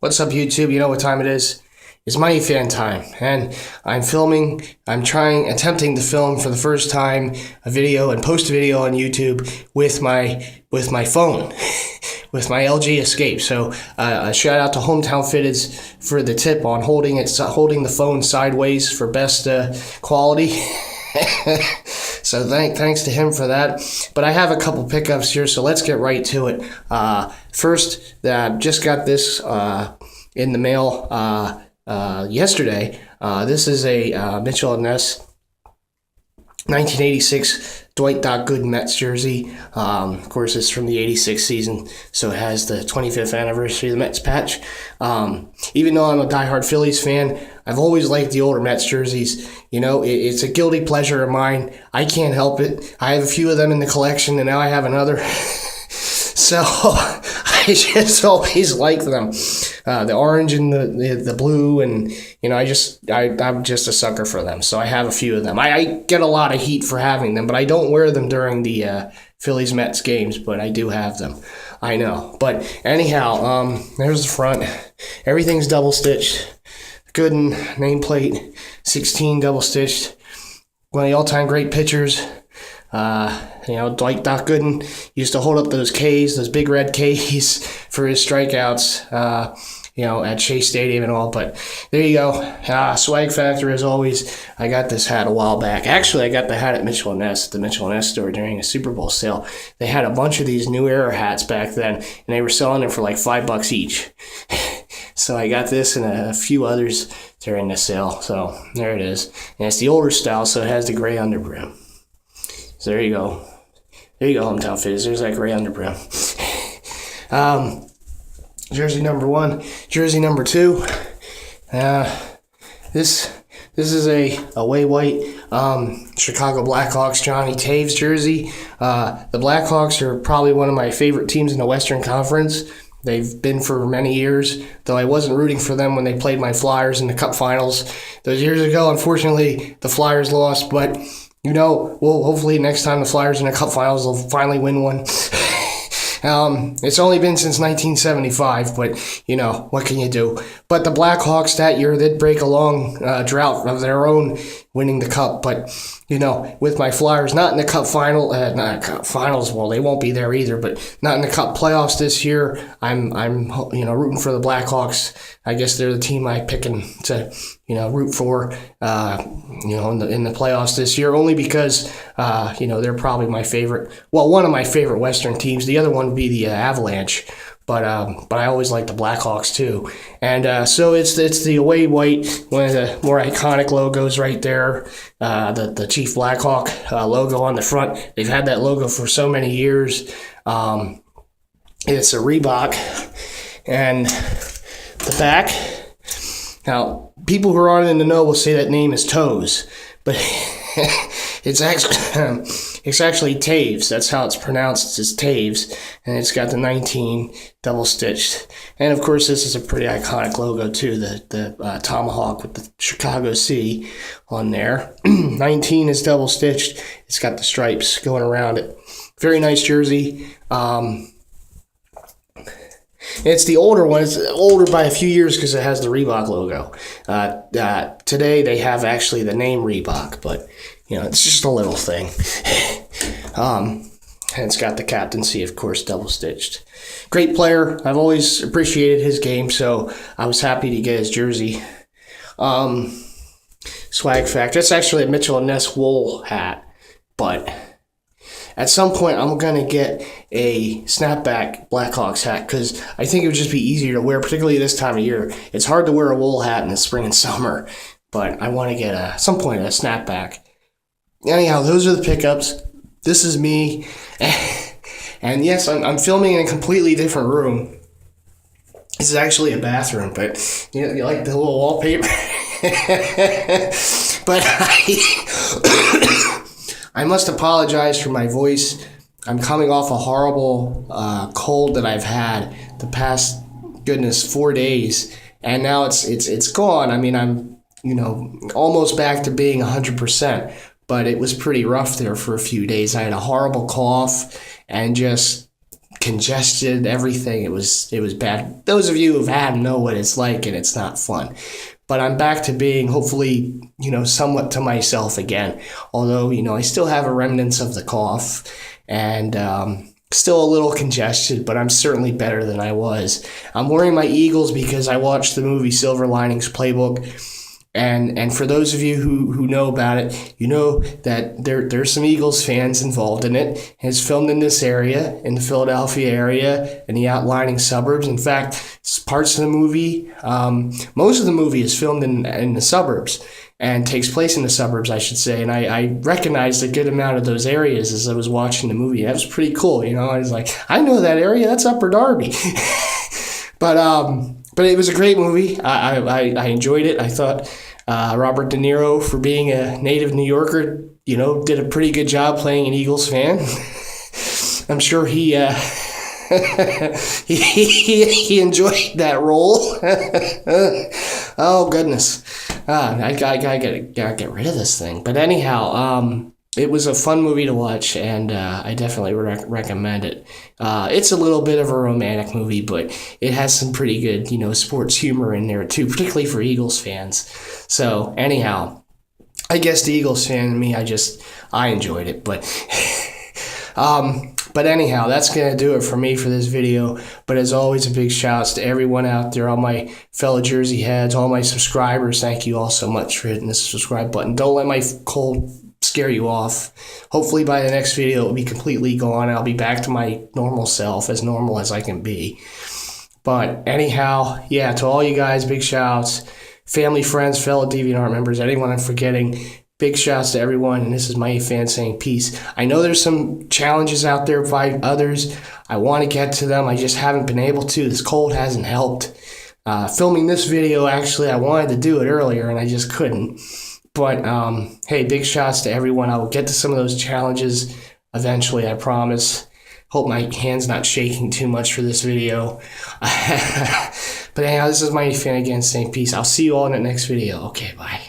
What's up, YouTube? You know what time it is? It's Mighty Fan time, and I'm attempting to film for the first time a video and post a video on YouTube with my phone, with my LG Escape. So a shout out to Hometown Fitteds for the tip on holding the phone sideways for best quality. So thanks to him for that. But I have a couple pickups here, so let's get right to it. First, just got this in the mail yesterday. This is a Mitchell & Ness 1986 Dwight Gooden Mets jersey. Of course, it's from the 86 season, so it has the 25th anniversary of the Mets patch. Even though I'm a diehard Phillies fan, I've always liked the older Mets jerseys. You know, it's a guilty pleasure of mine. I can't help it. I have a few of them in the collection, and now I have another. So I just always like them. The orange and the blue, and you know, I'm just a sucker for them. So I have a few of them. I get a lot of heat for having them, but I don't wear them during the Phillies Mets games. But I do have them. I know. But anyhow, there's the front. Everything's double stitched. Gooden nameplate, 16 double stitched. One of the all-time great pitchers. Dwight Gooden used to hold up those Ks, those big red Ks for his strikeouts, at Shea Stadium and all. But there you go. Swag factor as always. I got this hat a while back. Actually, I got the hat at Mitchell & Ness, at the Mitchell & Ness store during a Super Bowl sale. They had a bunch of these New Era hats back then, and they were selling them for like $5 each. So I got this and a few others during the sale. So there it is. And it's the older style, so it has the gray underbrim. So there you go. There you go, Hometown Fizz. There's that gray underbrim. Jersey number 1. Jersey number 2. This is a away white Chicago Blackhawks Johnny Taves jersey. The Blackhawks are probably one of my favorite teams in the Western Conference. They've been for many years, though I wasn't rooting for them when they played my Flyers in the Cup Finals. Those years ago, unfortunately, the Flyers lost, but you know, well, hopefully next time the Flyers in the Cup Finals, they'll finally win one. It's only been since 1975, but, you know, what can you do? But the Blackhawks that year, they'd break a long drought of their own winning the Cup. But, you know, with my Flyers not in the Cup Finals, well, they won't be there either, but not in the Cup playoffs this year, I'm rooting for the Blackhawks. I guess they're the team I'm picking to, root for, in the playoffs this year, only because, they're probably my favorite. Well, one of my favorite Western teams. The other one would be the Avalanche, but I always like the Blackhawks too. And so it's the away white, one of the more iconic logos right there. The Chief Blackhawk logo on the front. They've had that logo for so many years. It's a Reebok, and the back. Now, people who aren't in the know will say that name is Toes, but it's actually Taves. That's how it's pronounced. It's Taves, and it's got the 19 double stitched. And of course, this is a pretty iconic logo too. The tomahawk with the Chicago C on there. 19 is double stitched. It's got the stripes going around it. Very nice jersey. It's the older one. It's older by a few years because it has the Reebok logo. Today they have actually the name Reebok, but it's just a little thing. And it's got the captaincy, of course, double stitched. Great player. I've always appreciated his game, so I was happy to get his jersey. Swag fact. That's actually a Mitchell & Ness wool hat, but at some point, I'm going to get a snapback Blackhawks hat because I think it would just be easier to wear, particularly this time of year. It's hard to wear a wool hat in the spring and summer, but I want to get at some point a snapback. Anyhow, those are the pickups. This is me. And yes, I'm filming in a completely different room. This is actually a bathroom, but you like the little wallpaper? But I must apologize for my voice. I'm coming off a horrible cold that I've had the past 4 days, and now it's gone. I mean, I'm almost back to being 100%, but it was pretty rough there for a few days. I had a horrible cough and just congested, everything. It was bad. Those of you who've had them know what it's like, and it's not fun. But I'm back to being, hopefully, somewhat to myself again. Although, I still have a remnants of the cough and still a little congested, but I'm certainly better than I was. I'm wearing my Eagles because I watched the movie Silver Linings Playbook. And for those of you who know about it, you know that there's some Eagles fans involved in it. It's filmed in this area, in the Philadelphia area, in the outlying suburbs. In fact, parts of the movie, most of the movie is filmed in the suburbs and takes place in the suburbs, I should say. And I recognized a good amount of those areas as I was watching the movie. That was pretty cool. I was like, I know that area. That's Upper Darby. But it was a great movie. I enjoyed it. I thought Robert De Niro, for being a native New Yorker, did a pretty good job playing an Eagles fan. I'm sure he he enjoyed that role. Oh goodness, I gotta get rid of this thing. But anyhow, it was a fun movie to watch, and I definitely recommend it. It's a little bit of a romantic movie, but it has some pretty good, sports humor in there too, particularly for Eagles fans. So anyhow, I guess the Eagles fan in me, I enjoyed it, but anyhow, that's going to do it for me for this video. But as always, a big shout out to everyone out there, all my fellow Jersey heads, all my subscribers. Thank you all so much for hitting the subscribe button. Don't let my cold scare you off. Hopefully by the next video it will be completely gone. I'll be back to my normal self, as normal as I can be. But anyhow, yeah, to all you guys, big shouts. Family, friends, fellow DeviantArt members, anyone I'm forgetting, big shouts to everyone. And this is MightyFan's saying peace. I know there's some challenges out there by others. I want to get to them. I just haven't been able to. This cold hasn't helped. Filming this video, actually, I wanted to do it earlier and I just couldn't. But, hey, big shouts to everyone. I will get to some of those challenges eventually, I promise. Hope my hand's not shaking too much for this video. But anyhow, this is MightyFan again saying peace. I'll see you all in the next video. Okay, bye.